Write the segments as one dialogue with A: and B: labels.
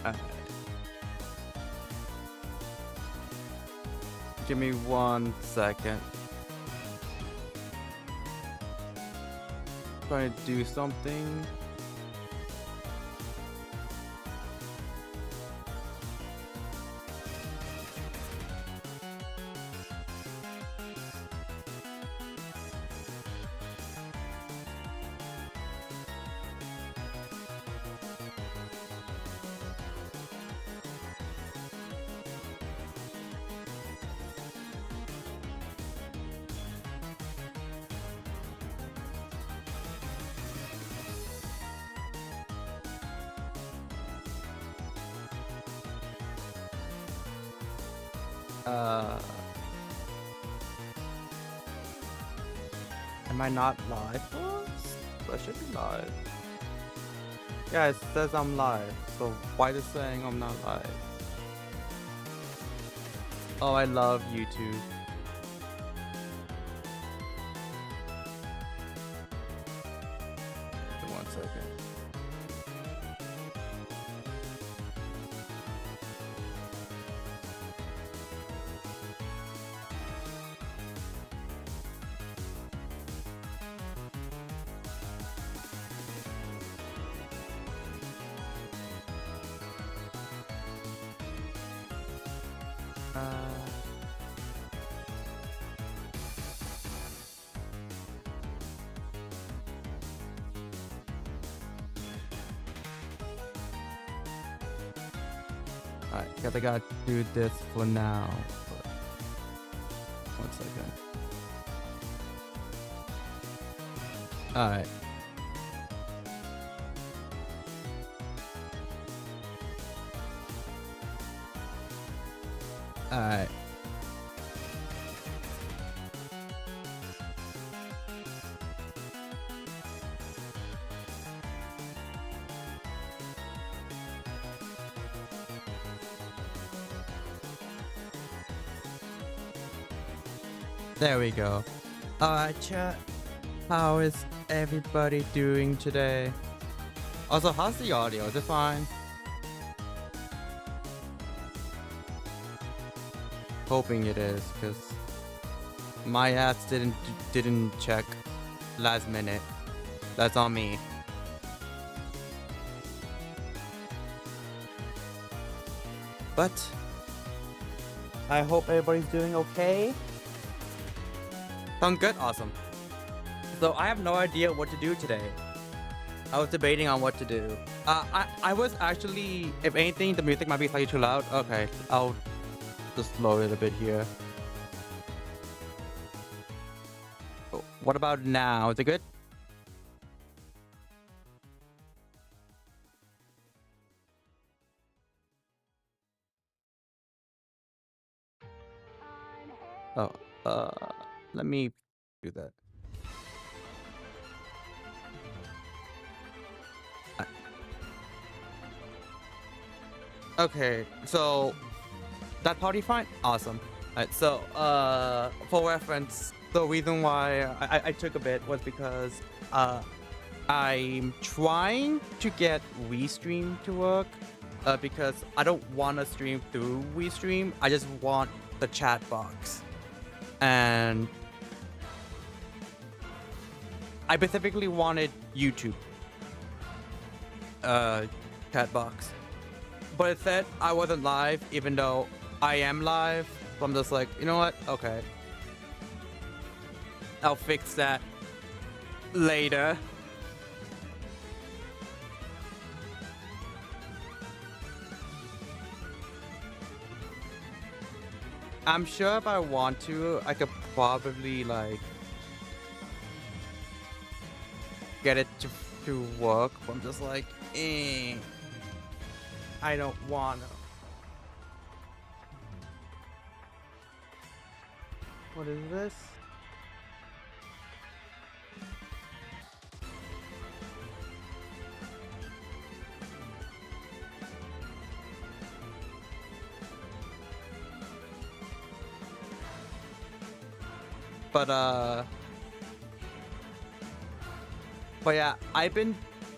A: Alright. Give me 1 second. Trying to do something. Am I not live? I should be live. Yeah, it says I'm live. So why is it saying I'm not live? Oh, I love YouTube. Wait 1 second. Alright, guess I gotta do this for now. But 1 second. Alright. Alright. There we go. Alright, chat. How is everybody doing today? Also, how's the audio? Is it fine? Hoping it is, because my ass didn't check last minute. That's on me. But I hope everybody's doing okay. Sound good? Awesome. So I have no idea what to do today. I was debating on what to do. I was actually, if anything, the music might be slightly too loud. Okay, I'll just lower it a bit here. What about now? Is it good? Oh, let me do that. Okay, so that party fine? Awesome. Alright, so for reference, the reason why I took a bit was because I'm trying to get WeStream to work because I don't want to stream through WeStream. I just want the chat box. And I specifically wanted YouTube chat box. But it said I wasn't live, even though I am live. So I'm just like, you know what? Okay. I'll fix that later. I'm sure if I want to, I could probably like get it to work. But I'm just like, I don't wanna. What is this? But yeah, I've been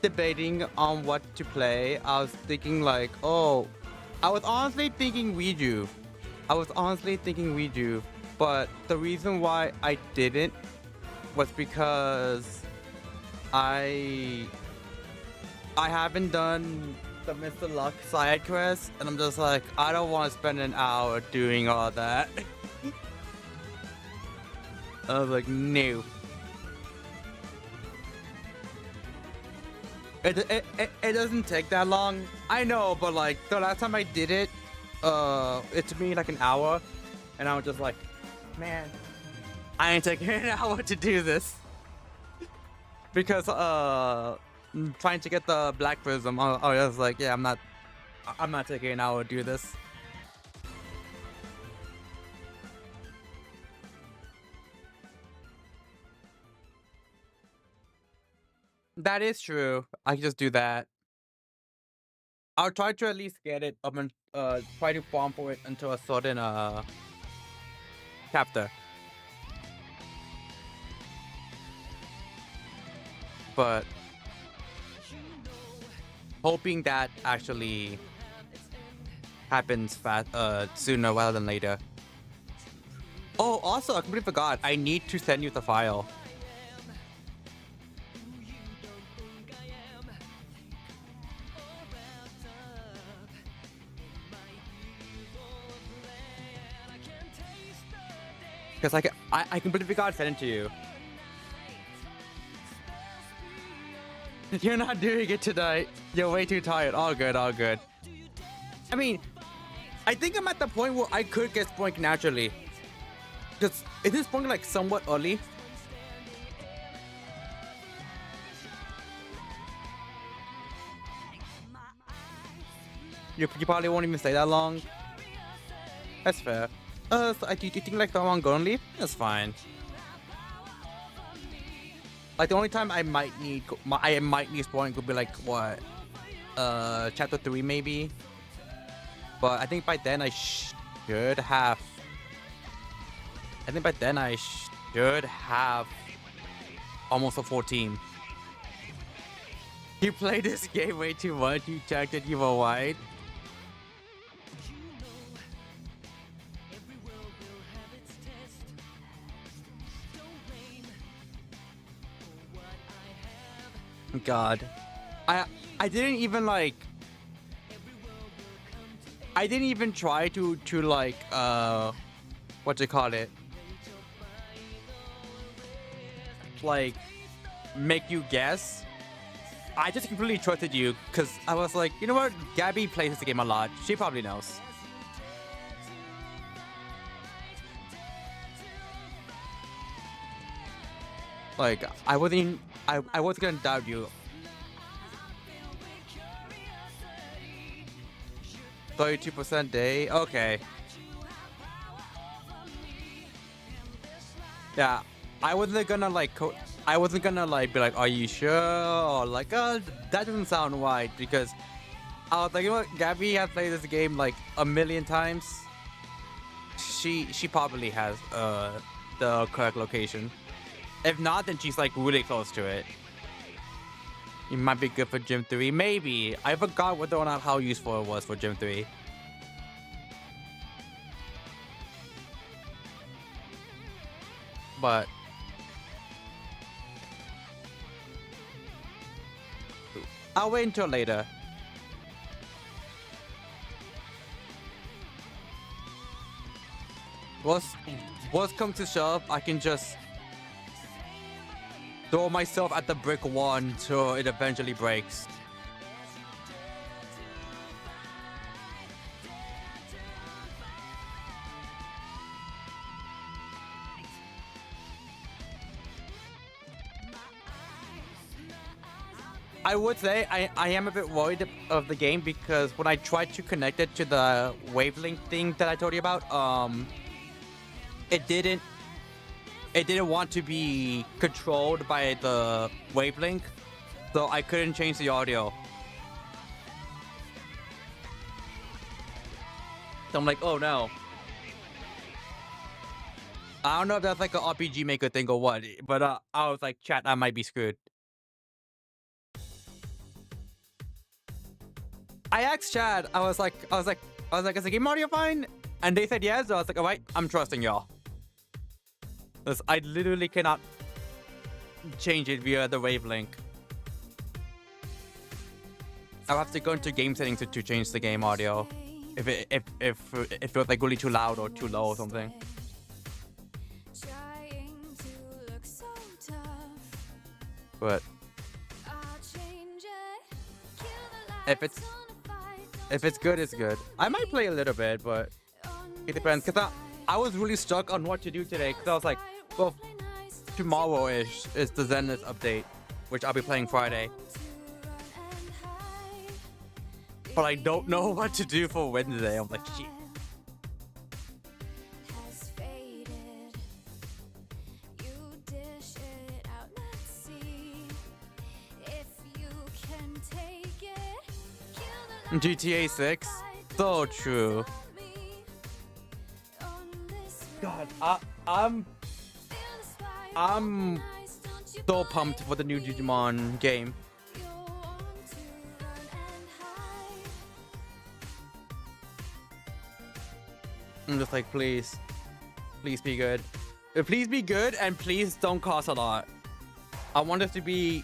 A: debating on what to play, I was thinking like, oh, I was honestly thinking Wii U. But the reason why I didn't was because I haven't done the Mr. Luck side quest, and I'm just like, I don't want to spend an hour doing all that. I was like, no. It doesn't take that long. I know, but like the last time I did it, it took me like an hour, and I was just like, man, I ain't taking an hour to do this. Because trying to get the Black Prism, I was like, yeah, I'm not taking an hour to do this. That is true. I can just do that. I'll try to at least get it up and try to farm for it until a certain chapter. But hoping that actually happens fast sooner rather than later. Oh, also, I completely forgot. I need to send you the file. Because I completely forgot to send it to you. You're not doing it tonight. You're way too tired. All good, all good. I mean, I think I'm at the point where I could get spoinked naturally. Because isn't spoink like somewhat early? You probably won't even stay that long. That's fair. So do you think like the one gonna leave? That's fine. Like the only time I might need spoink would be like what, chapter 3 maybe. But I think by then I should have. Almost a full team. You play this game way too much. You checked it. You were wide. God, I didn't even like. I didn't even try to like what you call it, like make you guess. I just completely trusted you because I was like, you know what, Gabby plays this game a lot. She probably knows. Like I wasn't gonna doubt you. 32% day. Okay. Yeah, I wasn't gonna like be like, are you sure? Or like, oh, that doesn't sound right, because I was like, you know what, Gabby has played this game like a million times. She probably has the correct location. If not, then she's like really close to it. It might be good for Gym 3. Maybe. I forgot whether or not how useful it was for Gym 3. But I'll wait until later. Worst comes to shove, I can just throw myself at the brick wall until it eventually breaks. I would say I am a bit worried of the game because when I tried to connect it to the wavelength thing that I told you about, it didn't want to be controlled by the wavelength, so I couldn't change the audio. So I'm like, oh no. I don't know if that's like an RPG Maker thing or what, but I was like, chat, I might be screwed. I asked Chad. I was like, is the game audio fine? And they said yes. So I was like, all right, I'm trusting y'all. Because I literally cannot change it via the wavelink. I'll have to go into game settings to change the game audio. If it was like really too loud or too low or something. But if it's good, it's good. I might play a little bit, but it depends. Cause I was really stuck on what to do today. Cause I was like, well, tomorrow-ish is the Zenith update, which I'll be playing Friday. But I don't know what to do for Wednesday. I'm like, shit. GTA 6, so true. God, I'm so pumped for the new Digimon game. I'm just like, please be good. Please be good, and please don't cost a lot. I want this to be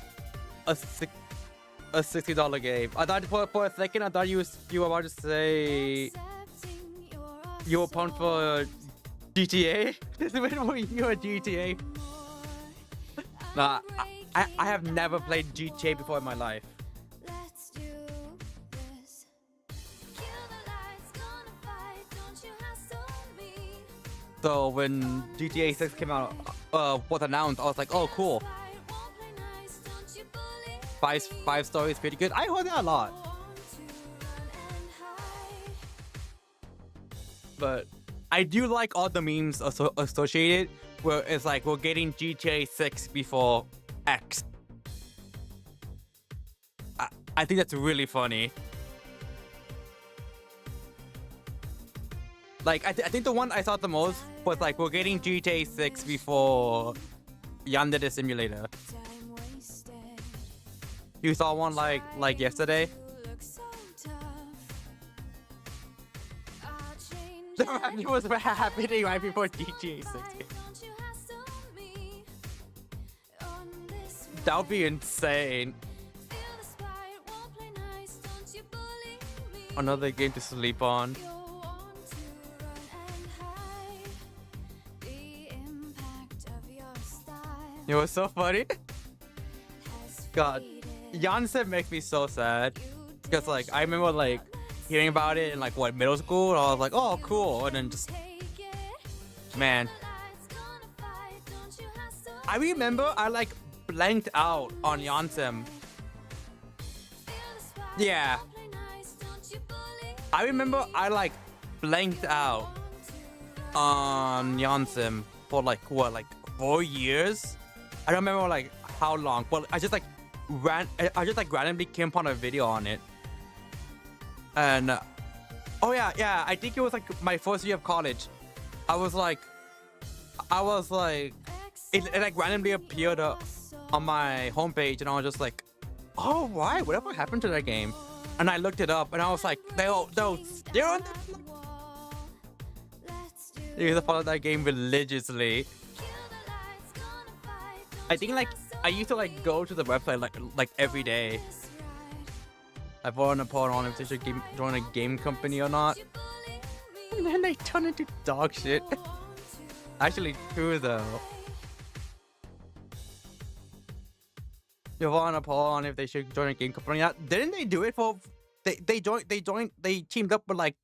A: a $60 game. I thought for a second, I thought you were about to say you were pumped for GTA. This is when you were GTA. Nah, I have never played GTA before in my life. So when GTA 6 came out, was announced, I was like, oh cool. Five stories, pretty good. I heard that a lot. But I do like all the memes associated where it's like we're getting GTA 6 before X. I think that's really funny. Like I think the one I saw the most was like we're getting GTA 6 before Yandere Simulator. You saw one like yesterday? The review was happening right before GTA 6 came. That would be insane. Another game to sleep on. It was so funny. God, Jansen makes me so sad. Because like I remember like hearing about it in like what, middle school, and I was like, oh cool, and then just man. I remember I like blanked out on Jansen. Yeah. I remember I like blanked out on Jansen for like what, like 4 years? I don't remember like how long. Well, I just like randomly came upon a video on it. And oh yeah, I think it was like my first year of college. I was like it like randomly appeared on my homepage, and I was just like, oh right, whatever happened to that game? And I looked it up, and I was like, they're on the. You used to follow that game religiously. I think like I used to like go to the website like every day. I put on if they should join a game company or not. And then they turn into dog shit. Actually true though. You want to poll on if they should join a game company? Yeah, didn't they do it for? They teamed up with like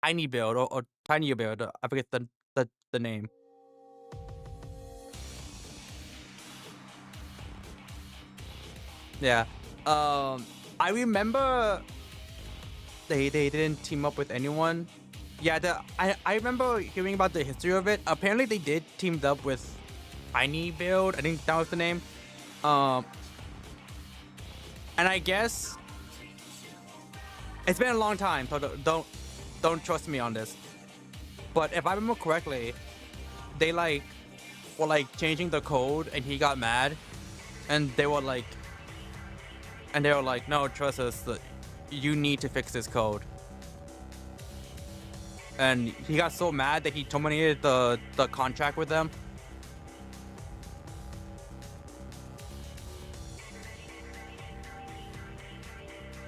A: Tiny Build or Tiny Build. I forget the name. Yeah. I remember they didn't team up with anyone. Yeah, I remember hearing about the history of it. Apparently they did teamed up with Tiny Build. I think that was the name. And I guess it's been a long time, so don't trust me on this. But if I remember correctly, they like were like changing the code, and he got mad, and they were like, no, trust us. you need to fix this code. And he got so mad that he terminated the contract with them.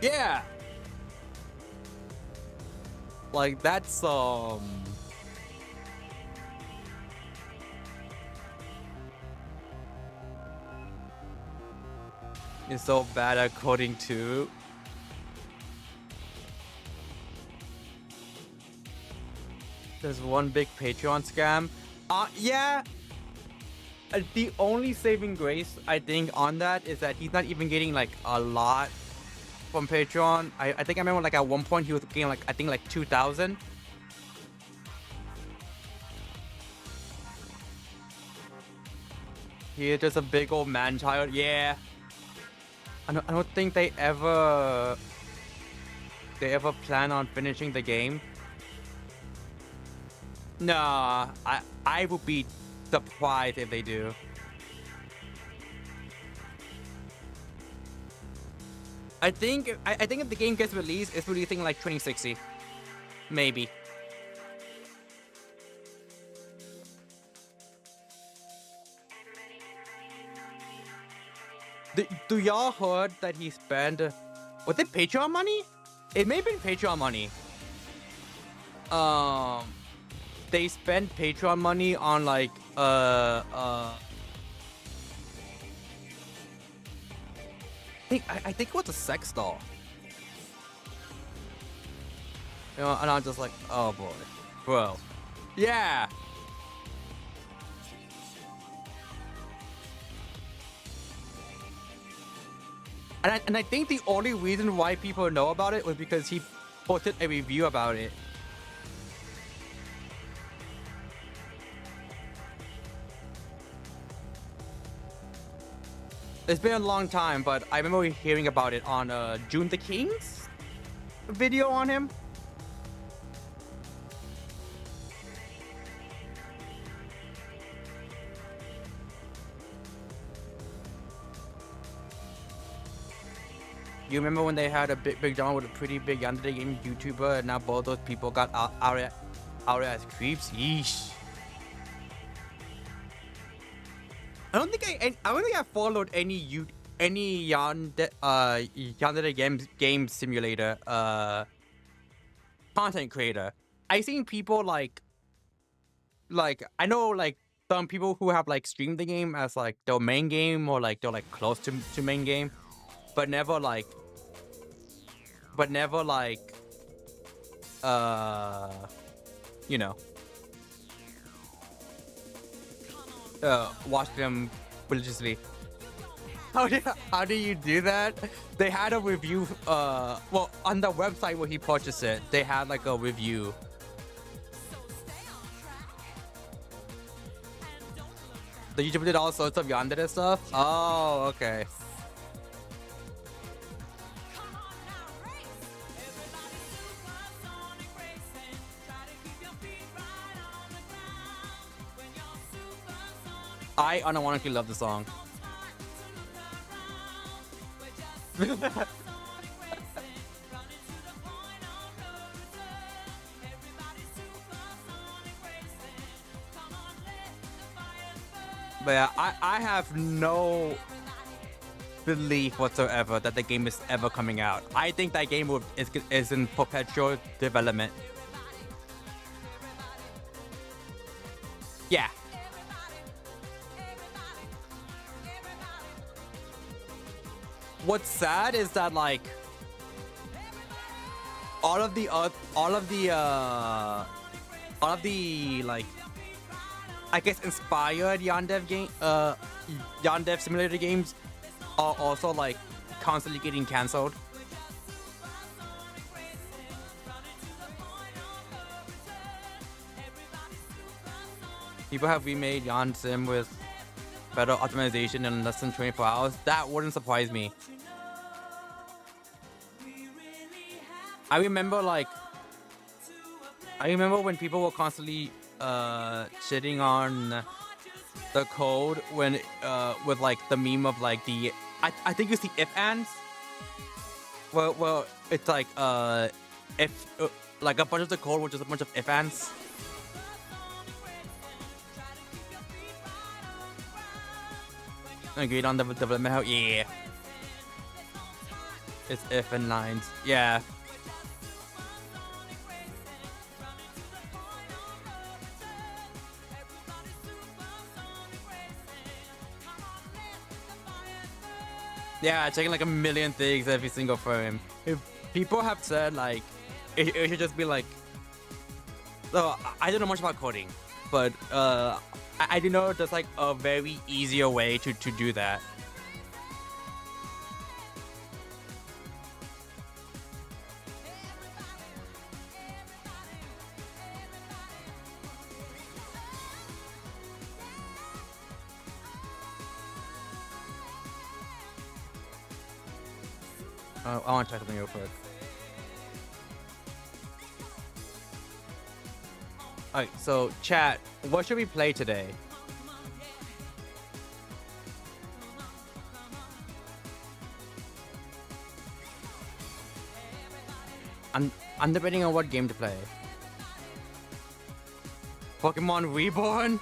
A: Yeah. Like that's He's so bad at coding too. There's one big Patreon scam. Yeah. The only saving grace I think on that is that he's not even getting like a lot from Patreon. I think I remember like at one point he was getting like I think like 2,000. He's just a big old man child. Yeah. I don't think they ever plan on finishing the game. Nah, I would be surprised if they do. I think if the game gets released, it's releasing like 2060, maybe. Do y'all heard that he spent? Was it Patreon money? It may have been Patreon money. They spent Patreon money on like I think it was a sex doll. You know, and I'm just like, oh boy, bro, yeah. And I think the only reason why people know about it was because he posted a review about it. It's been a long time, but I remember hearing about it on June the King's video on him. You remember when they had a big drama with a pretty big yandere game YouTuber, and now both those people got out as creeps? Yeesh. I don't think I followed any yandere game simulator content creator. I seen people like I know like some people who have like streamed the game as like their main game, or like they're like close to main game, but never like you know, watch them religiously. How do you do that? They had a review, well, on the website where he purchased it, they had like a review. The YouTuber did all sorts of yandere stuff? Oh, okay. I unironically love the song. But yeah, I have no belief whatsoever that the game is ever coming out. I think that game is in perpetual development. Yeah. What's sad is that like all of the like I guess inspired Yandev simulator games are also like constantly getting cancelled. People have remade Yan Sim with better optimization in less than 24 hours. That wouldn't surprise me. I remember when people were constantly shitting on the code when with like the meme of like the I think it's the if ands. Well, it's like if like a bunch of the code, which is a bunch of if ands. Agreed on the development how yeah. It's if and lines. Yeah. Yeah, checking like a million things every single frame. If people have said like it should just be like, so I don't know much about coding, but I do know there's like a very easier way to do that. I want to check something real quick. Alright, so chat, what should we play today? I'm debating on what game to play. Pokemon Reborn?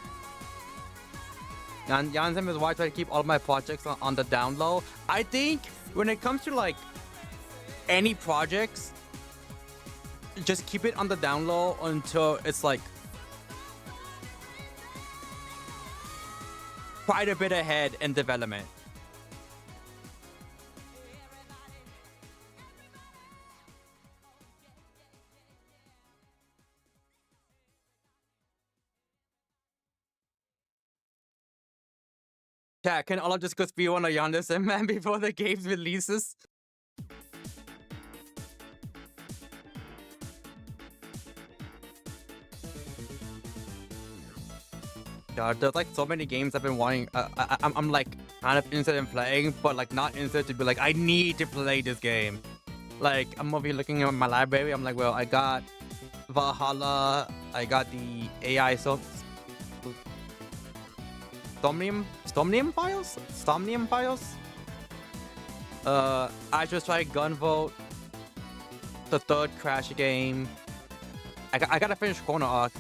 A: Yansem is why I try to keep all my projects on the down low. I think when it comes to like any projects, just keep it on the down low until it's like quite a bit ahead in development. Yeah, can all of just go speed on a Yansem man before the game releases? God, there's like so many games I've been wanting. I'm like kind of interested in playing, but like not interested to be like I need to play this game. Like I'm over here looking at my library. I'm like, well, I got Valhalla. I got the AI Stomnium files. I just tried Gunvolt, the third Crash game. I gotta finish Corner Arc.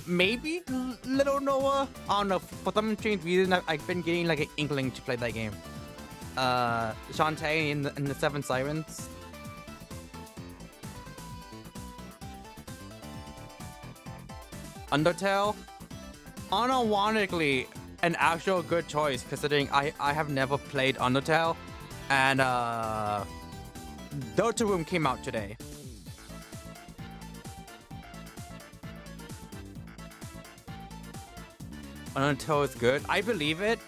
A: Maybe Little Noah. I don't know. For some strange reason, I've been getting like an inkling to play that game. Shantae and the Seven Sirens. Undertale. Unironically, an actual good choice considering I have never played Undertale, and Delta Room came out today. Undertale is good. I believe it.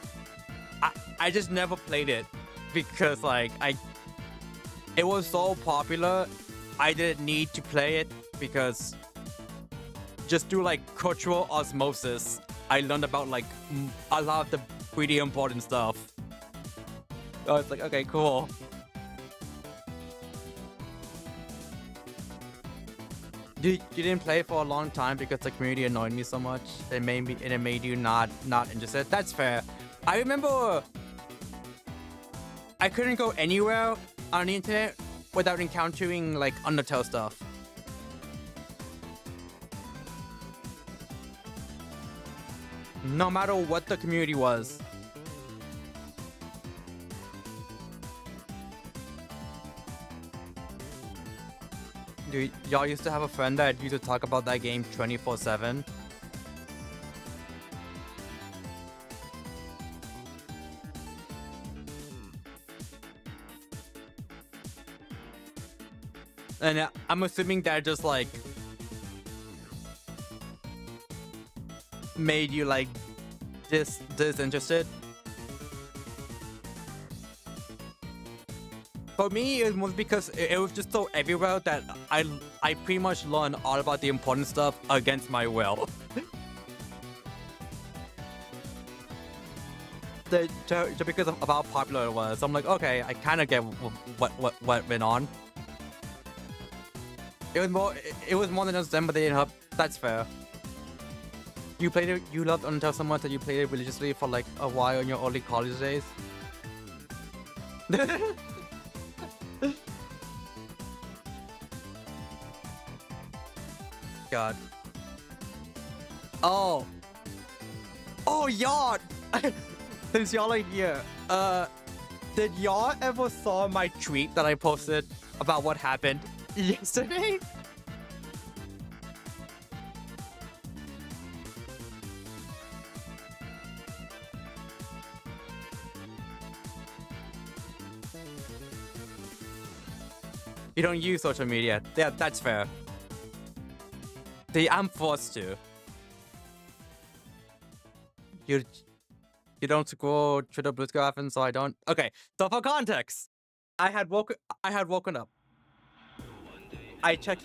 A: I just never played it because like it was so popular. I didn't need to play it because just through like cultural osmosis, I learned about like a lot of the pretty important stuff. So it's like, okay, cool. You didn't play for a long time because the community annoyed me so much. It made you not interested. That's fair. I remember I couldn't go anywhere on the internet without encountering like Undertale stuff. No matter what the community was. Dude, y'all used to have a friend that used to talk about that game 24/7. And I'm assuming that just like made you like disinterested. For me, it was because it was just so everywhere that I pretty much learned all about the important stuff against my will. Just because of how popular it was, I'm like, okay, I kind of get what went on. It was more than just them, but they didn't help. That's fair. You played it. You loved Undertale so much that you played it religiously for like a while in your early college days. God. Oh. Oh, y'all. Since y'all are here, did y'all ever saw my tweet that I posted about what happened yesterday? You don't use social media. Yeah, that's fair. See, I'm forced to. You don't scroll Twitter Blue Sky often, so I don't. Okay, so for context, I had woken up. I checked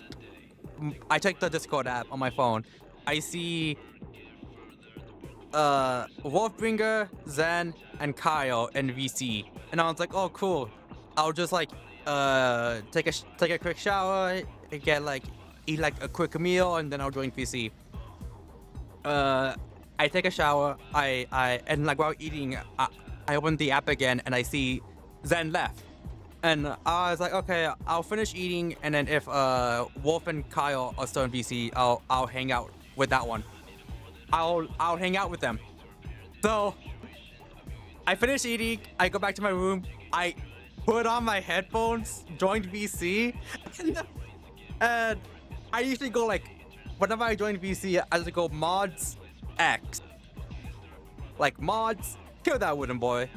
A: the Discord app on my phone. I see Wolfbringer, Zen, and Kyle in VC, and I was like, oh cool. I'll just like take a quick shower, get like eat like a quick meal, and then I'll join VC. I take a shower. And like while eating, I open the app again and I see Zen left, and I was like, okay, I'll finish eating, and then if Wolf and Kyle are still in VC, I'll hang out with that one. I'll hang out with them. So I finish eating. I go back to my room. I put on my headphones, joined VC, and I usually go like, whenever I join VC, I just go mods X. Like mods, kill that wooden boy.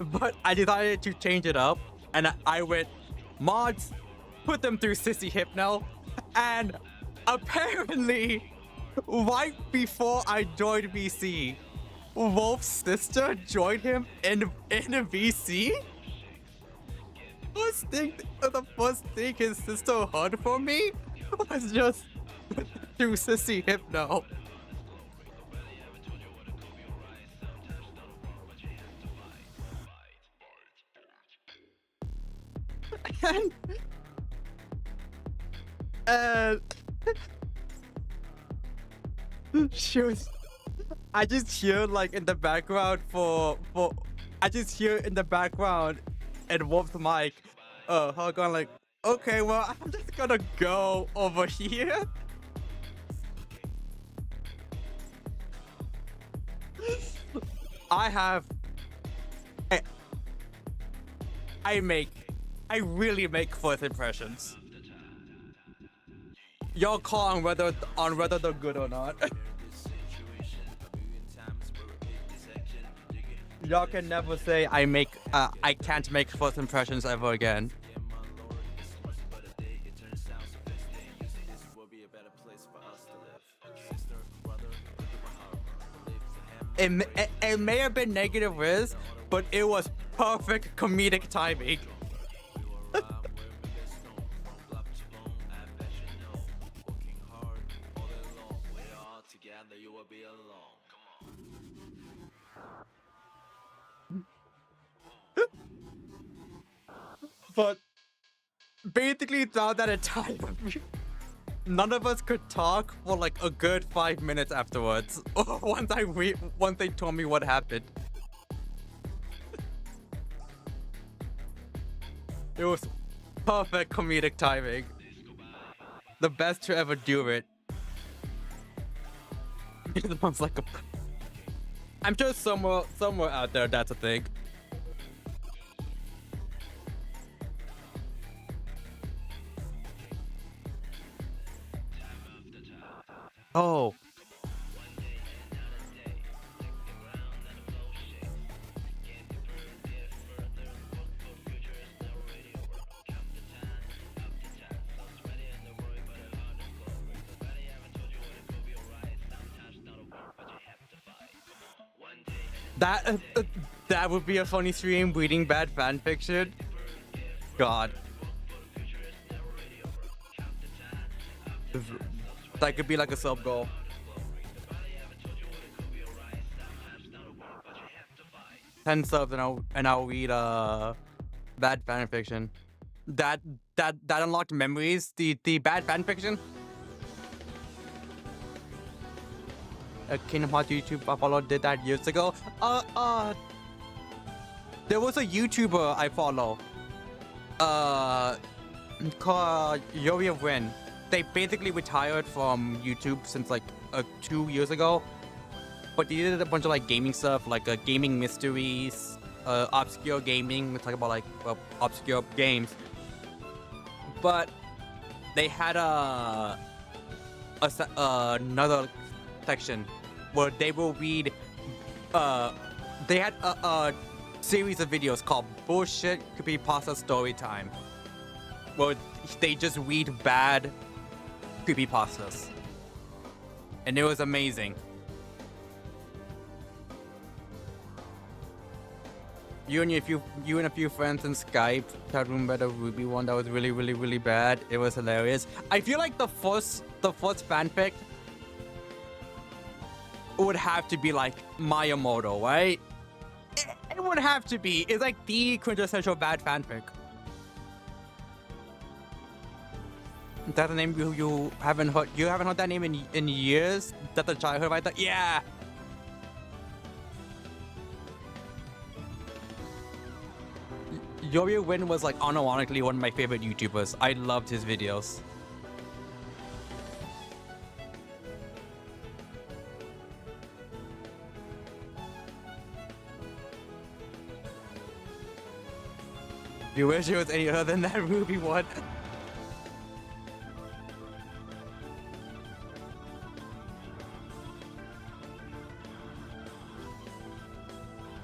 A: But I decided to change it up, and I went mods, put them through Sissy Hypno, and apparently, right before I joined VC, Wolf's sister joined him in a VC? The first thing his sister heard from me was just through Sissy Hypno. And she was, I just hear like in the background I just hear in the background and Wolf's mic, her going like, okay, well, I'm just gonna go over here. I really make first impressions. Y'all call on whether they're good or not. Y'all can never say I can't make first impressions ever again. It may have been negative Riz, but it was perfect comedic timing. But basically throughout that entire none of us could talk for like a good 5 minutes afterwards. once they told me what happened. It was perfect comedic timing. The best to ever do it. It sounds like I'm sure somewhere out there that's a thing. Oh. That would be a funny stream, reading bad fanfiction. God. That could be like a sub goal. Ten subs and I'll read bad fanfiction. That unlocked memories. The bad fanfiction. Kingdom Hearts YouTube I followed did that years ago. There was a YouTuber I follow. Called Yuri of Win. they basically retired from YouTube since like 2 years ago. But they did a bunch of like gaming stuff, like gaming mysteries, obscure gaming. We talk about like obscure games. But they had another section where they will read. They had a series of videos called Bullshit Creepypasta Storytime, where they just read bad creepypastas, and it was amazing. You and a few friends in Skype chat room read a Ruby one that was really bad. It was hilarious. I feel like the first fanfic would have to be like Miyamoto, right? It would have to be. It's like the quintessential bad fanfic. Is that the name you haven't heard? You haven't heard that name in years? That's a childhood right there? Yeah. Yorio Win was like unironically one of my favorite YouTubers. I loved his videos. You wish it was any other than that Ruby one.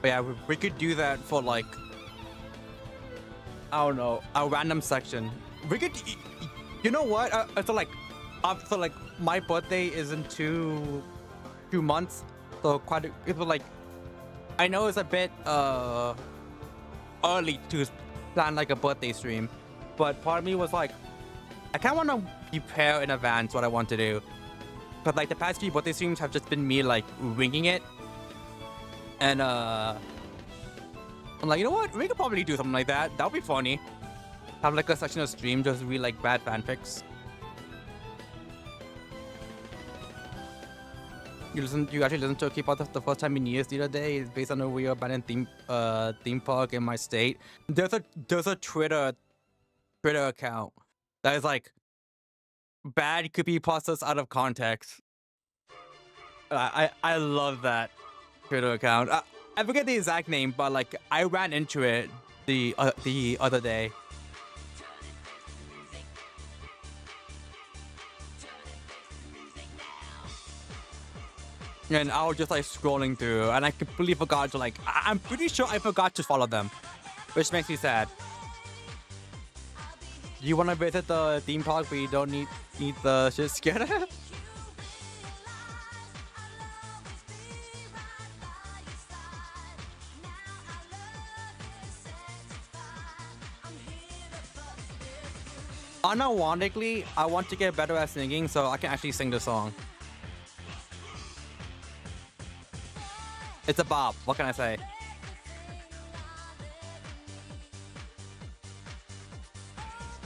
A: But yeah, we could do that for like, I don't know, a random section. We could, you know what? So like, after like my birthday is in two months, so it was like, I know it's a bit early to plan like a birthday stream, but part of me was like, I kind of want to prepare in advance what I want to do. But like the past few birthday streams have just been me like winging it. And I'm like, you know what? We could probably do something like that. That would be funny. Have like a section of stream just read like bad fanfics. You actually listen to a K-pop the first time in years the other day. It's based on a real abandoned theme park in my state. There's a Twitter account that is like bad creepypastas out of context. I love that Twitter account. I forget the exact name, but like I ran into it the other day. And I was just like scrolling through, and I completely forgot to like. I'm pretty sure I forgot to follow them, which makes me sad. You want to visit the theme park, but you don't need the shit scared? Unironically, I want to get better at singing so I can actually sing the song. It's a bop. What can I say?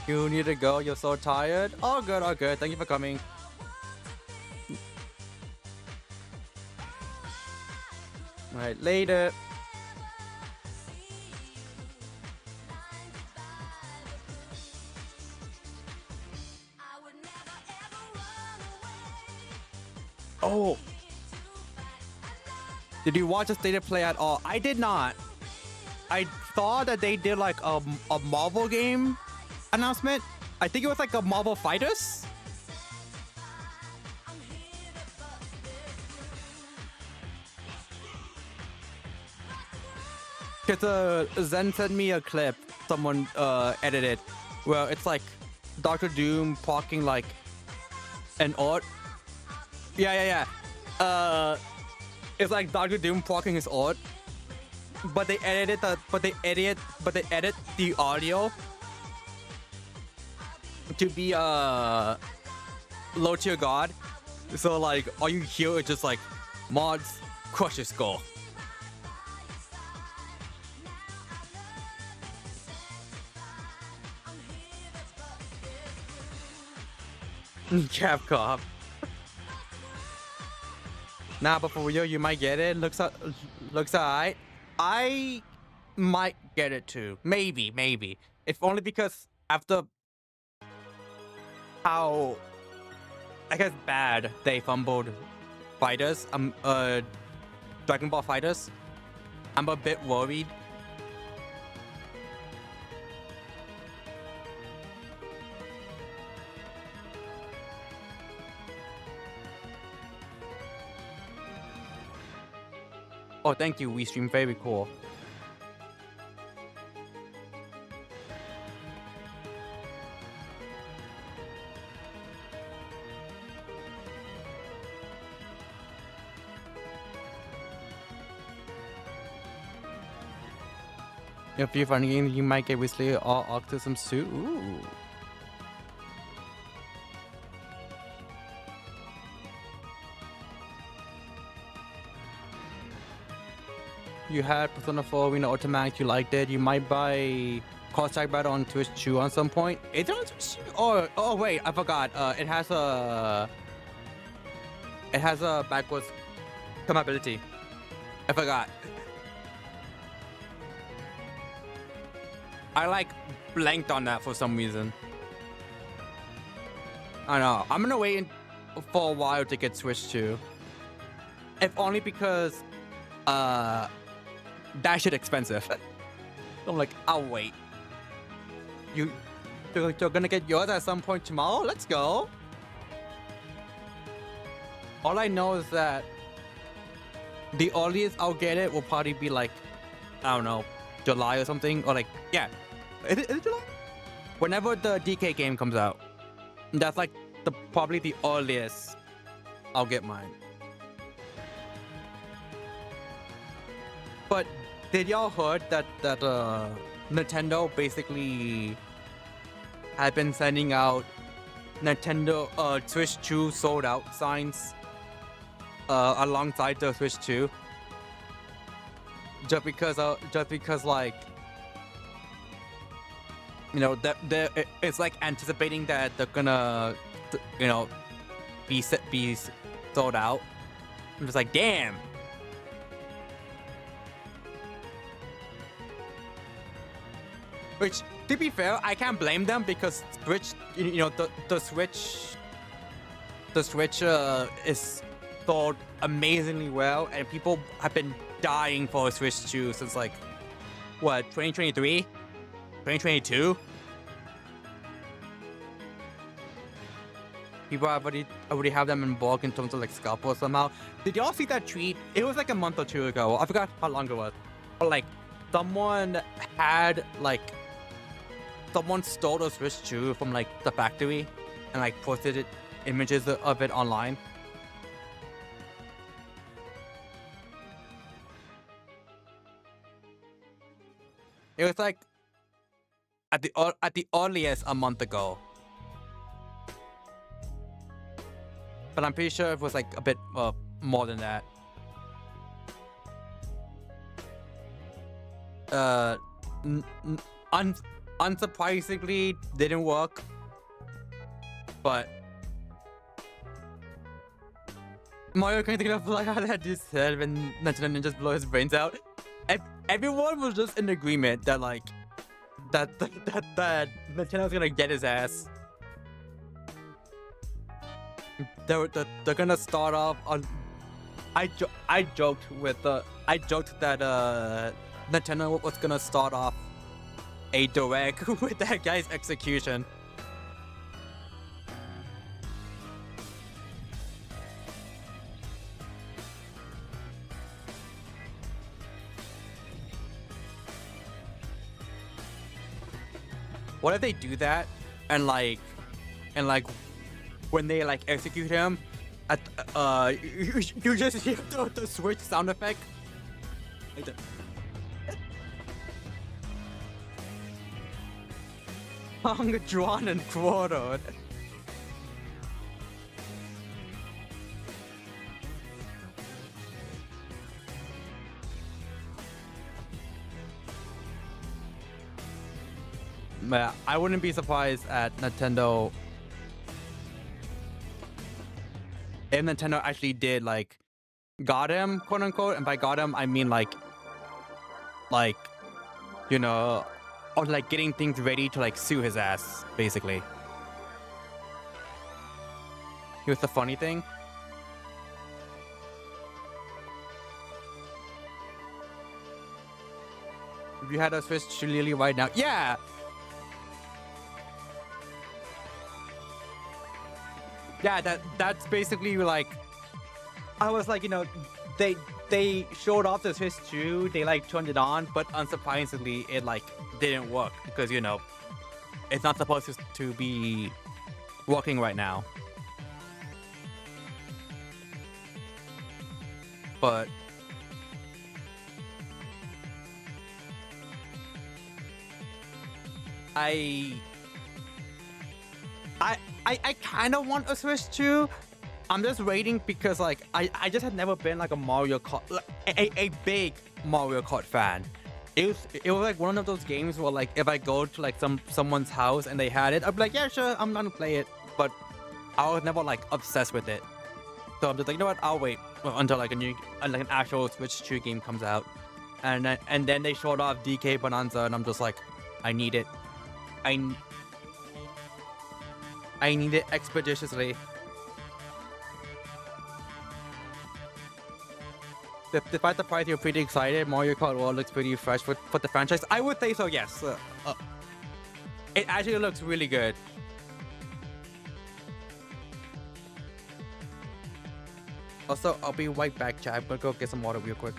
A: You need to go. You're so tired. All good, all good. Thank you for coming. All right, later. Oh. Did you watch the state of play at all? I did not. I thought that they did like a Marvel game announcement. I think it was like a Marvel Fighters. Because Zen sent me a clip someone edited where it's like Dr. Doom parking like an art. Yeah. It's like Dr. Doom parking his art, but they edit the audio to be low tier god. So like all you hear is just like mods crush his skull. Capcom. Nah, but for real, you might get it. Looks alright. I might get it too. Maybe. If only because after how I guess bad they fumbled Fighters. Dragon Ball Fighters. I'm a bit worried. Oh, thank you, WeStream. Very cool. If you're finding you might get Weasley or Octosum too. Ooh. You had Persona 4 Arena Automatic, you liked it. You might buy Cross-Tag Battle on Twitch 2 on some point. It's on Twitch 2? Oh wait, I forgot. It has a backwards compatibility. I forgot. I like blanked on that for some reason. I know. I'm gonna wait for a while to get Switch 2. If only because that shit expensive. I'm like, I'll wait. You're gonna get yours at some point tomorrow? Let's go. All I know is that the earliest I'll get it will probably be like, I don't know, July or something. Or like, yeah. Is it July? Whenever the DK game comes out. That's like probably the earliest I'll get mine. But did y'all heard that Nintendo basically had been sending out Nintendo Switch 2 sold out signs alongside the Switch 2? Just because like, you know, it's like anticipating that they're gonna, you know, be sold out. I'm just like, damn. Which, to be fair, I can't blame them because Switch, you know, the Switch is sold amazingly well, and people have been dying for a Switch 2 since like, what, 2023? 2022? People already have them in bulk in terms of like scalpel somehow. Did y'all see that tweet? It was like a month or two ago. I forgot how long it was. But like, someone stole a Switch 2 from like the factory and like posted images of it online. It was like at the earliest a month ago, but I'm pretty sure it was like a bit more than that. Unsurprisingly, didn't work, but Mario can think of like how that just said when Nintendo just blow his brains out. Everyone was just in agreement that like that Nintendo's gonna get his ass. They're gonna start off on. I joked that Nintendo was gonna start off a direct with that guy's execution. What if they do that and like when they like execute him at you just hear the Switch sound effect like that. Hung, drawn, and quartered. Man, I wouldn't be surprised at Nintendo if Nintendo actually did like got him, quote unquote, and by got him I mean like you know, or like getting things ready to like sue his ass, basically. Here's the funny thing. If you had a Switch to Lily right now, yeah. Yeah, that's basically like, I was like, they showed off the Switch 2, they like turned it on, but unsurprisingly, it like didn't work because it's not supposed to be working right now. But I kind of want a Switch 2. I'm just waiting because like I just had never been like a Mario Kart, a big Mario Kart fan. It was like one of those games where like if I go to like someone's house and they had it, I'd be like, yeah, sure, I'm gonna play it. But I was never like obsessed with it. So I'm just like, you know what? I'll wait until like an actual Switch 2 game comes out, and then they showed off DK Bonanza, and I'm just like, I need it. I need it expeditiously. Despite the price, you're pretty excited. Mario Kart World looks pretty fresh for the franchise. I would say so, yes. It actually looks really good. Also, I'll be right back, chat. I'm gonna go get some water real quick.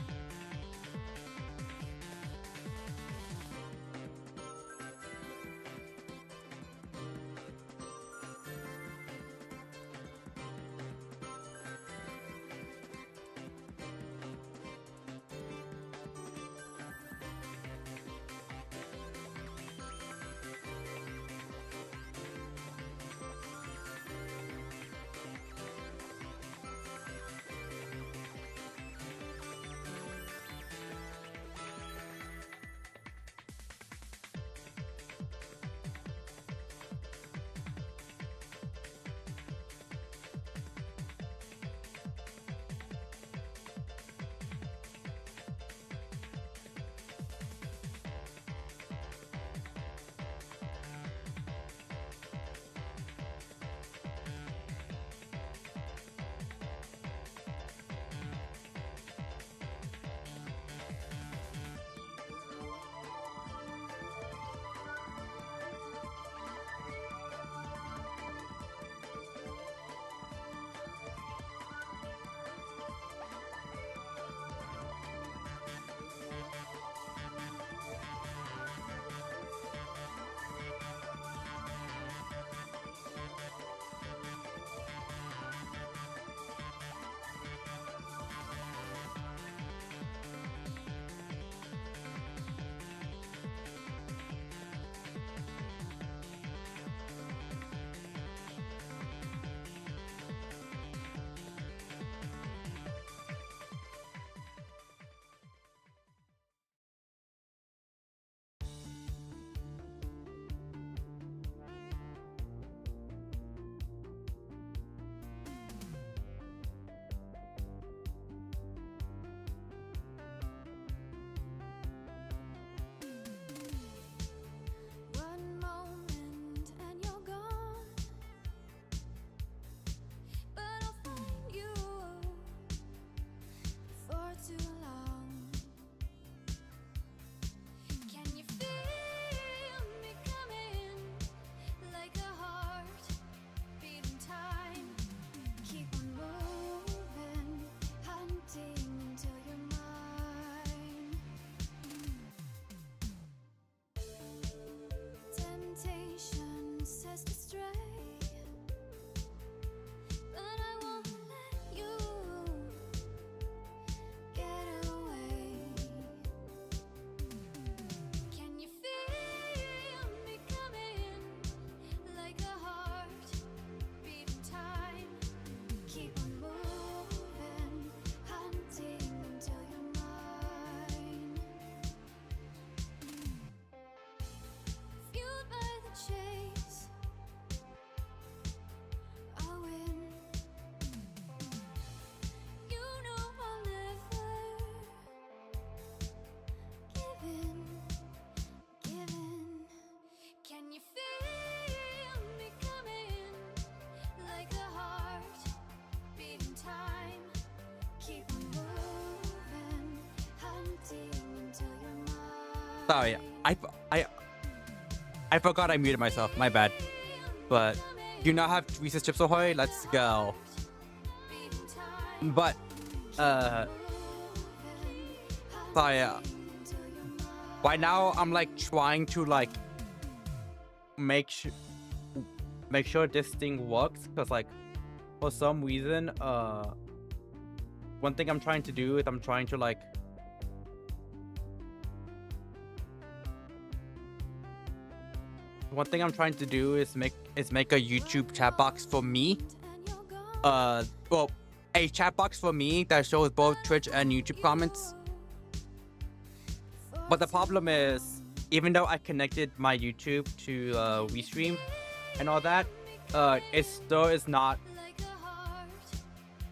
A: Sorry, I, I, I forgot I muted myself. My bad. But you now have Reese's Chips Ahoy. Let's go. But sorry. Right now I'm like trying to like make sure this thing works, because like for some reason one thing I'm trying to do is I'm trying to like make a YouTube chat box for me. Well, a chat box for me that shows both Twitch and YouTube comments. But the problem is, even though I connected my YouTube to Restream and all that, it still is not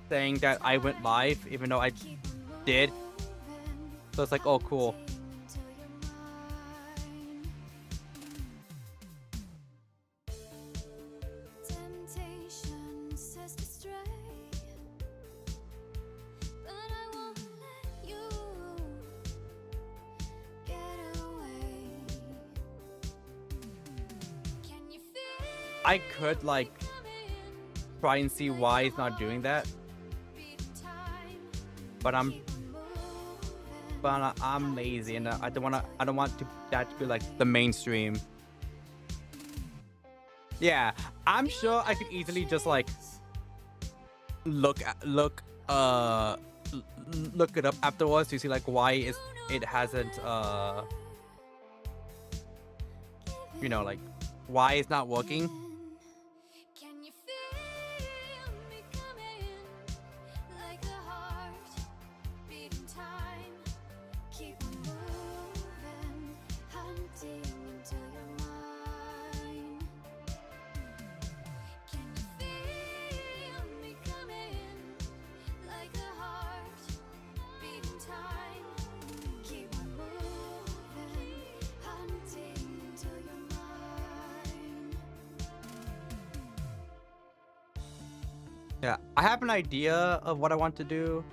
A: saying that I went live, even though I did. So it's like, oh, cool. I could like try and see why it's not doing that, but I'm lazy, and I don't want that to be like the mainstream. Yeah, I'm sure I could easily just like look it up afterwards to see like why it hasn't you know, like why it's not working. Yeah, I have an idea of what I want to do.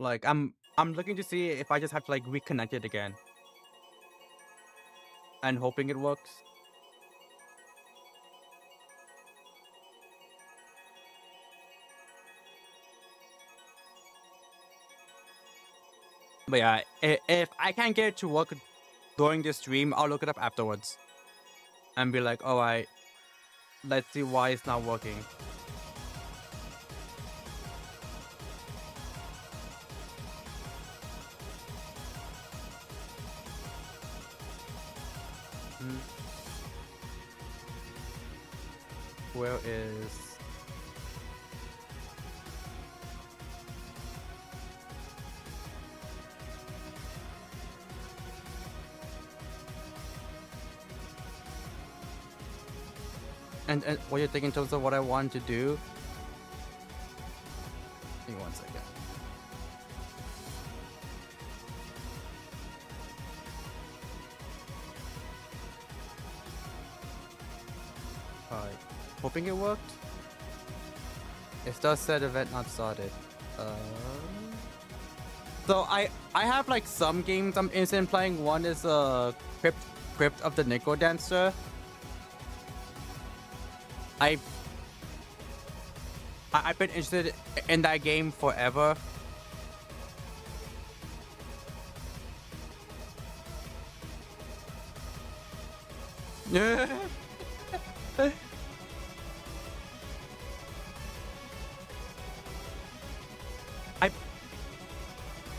A: Like I'm looking to see if I just have to like reconnect it again, and hoping it works. But yeah, if I can't get it to work during this stream, I'll look it up afterwards and be like, all right, let's see why it's not working. Where is... And what you're thinking in terms of what I want to do? Give me 1 second. Alright. Hoping it worked? It does said event not started. So I have like some games I'm interested in playing. One is Crypt of the Nico Dancer. I've been interested in that game forever.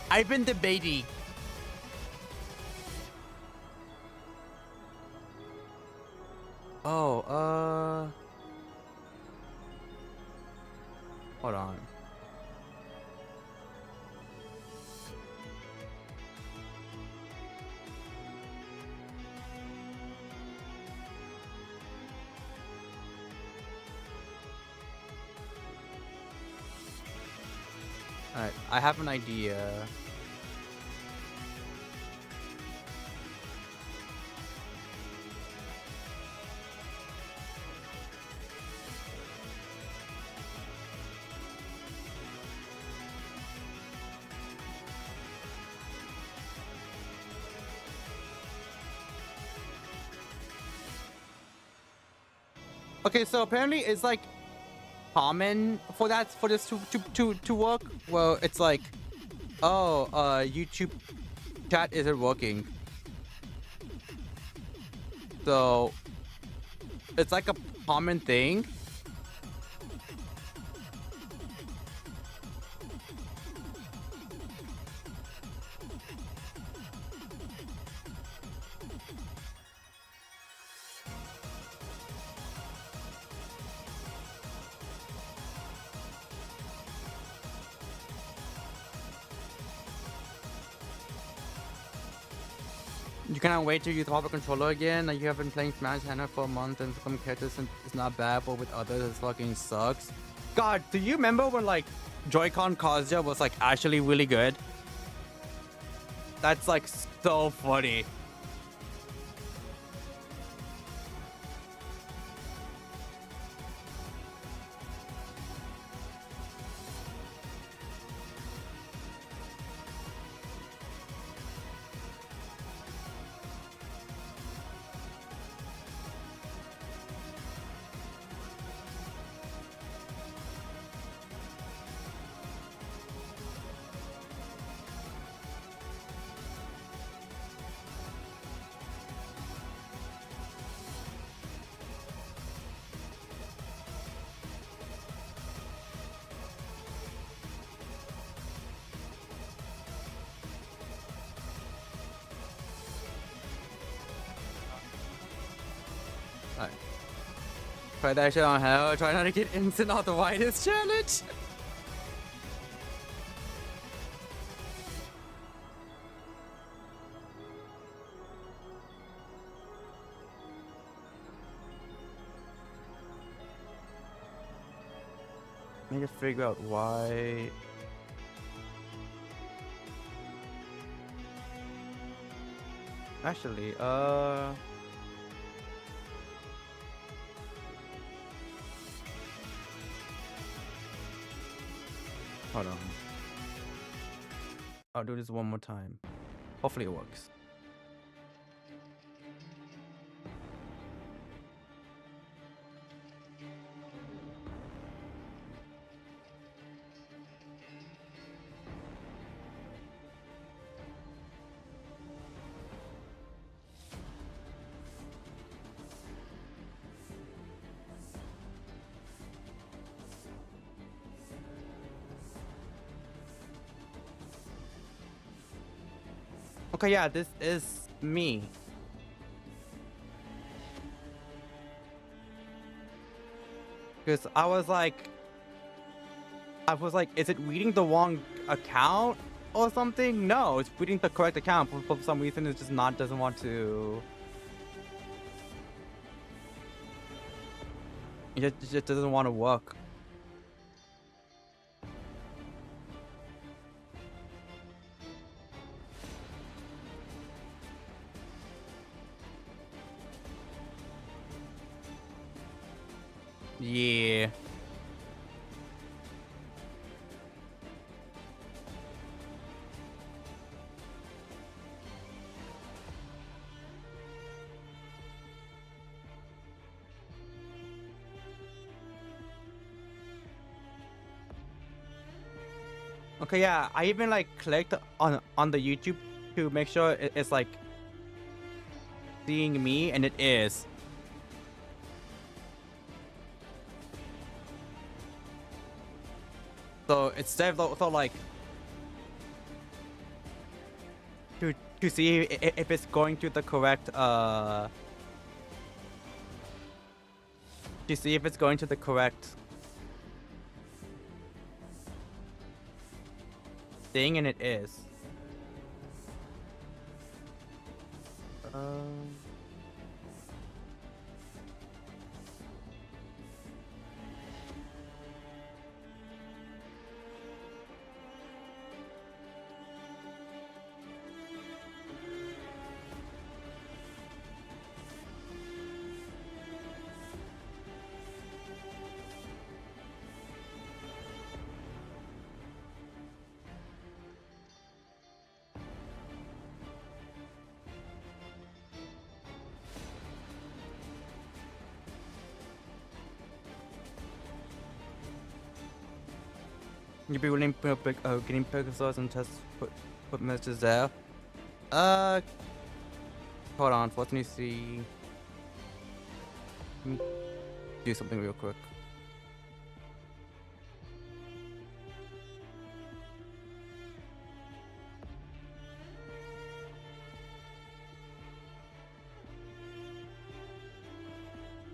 A: I've been debating. Oh, hold on. Alright, I have an idea. Okay, so apparently it's like common for this to work. Well, it's like, oh, YouTube chat isn't working. So it's like a common thing. You cannot wait to use the proper controller again. Like, you have been playing Smash Hannah for a month and some characters it's not bad, but with others it fucking sucks. God, do you remember when like Joy-Con Kazuya was like actually really good? That's like so funny. Alright. Try that shit on hell. Try not to get instant arthritis challenge. I need to figure out why. Actually, hold on. I'll do this one more time. Hopefully it works. Okay, yeah, this is me. Because I was like, is it reading the wrong account or something? No, it's reading the correct account. For some reason, it just doesn't want to. It just doesn't want to work. Yeah. Okay, yeah, I even like clicked on the YouTube to make sure it's like seeing me, and it is. So it's so like to see if it's going to the correct to see if it's going to the correct thing, and it is. You'll be willing to put getting Pegasus and test put messages there. Hold on. Let me see. Let me do something real quick.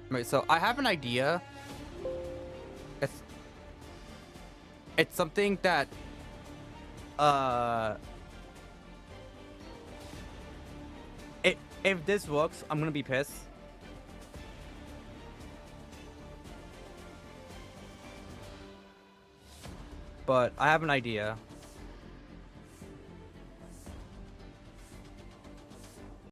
A: Right, so I have an idea. It's something that if this works, I'm gonna be pissed. But I have an idea.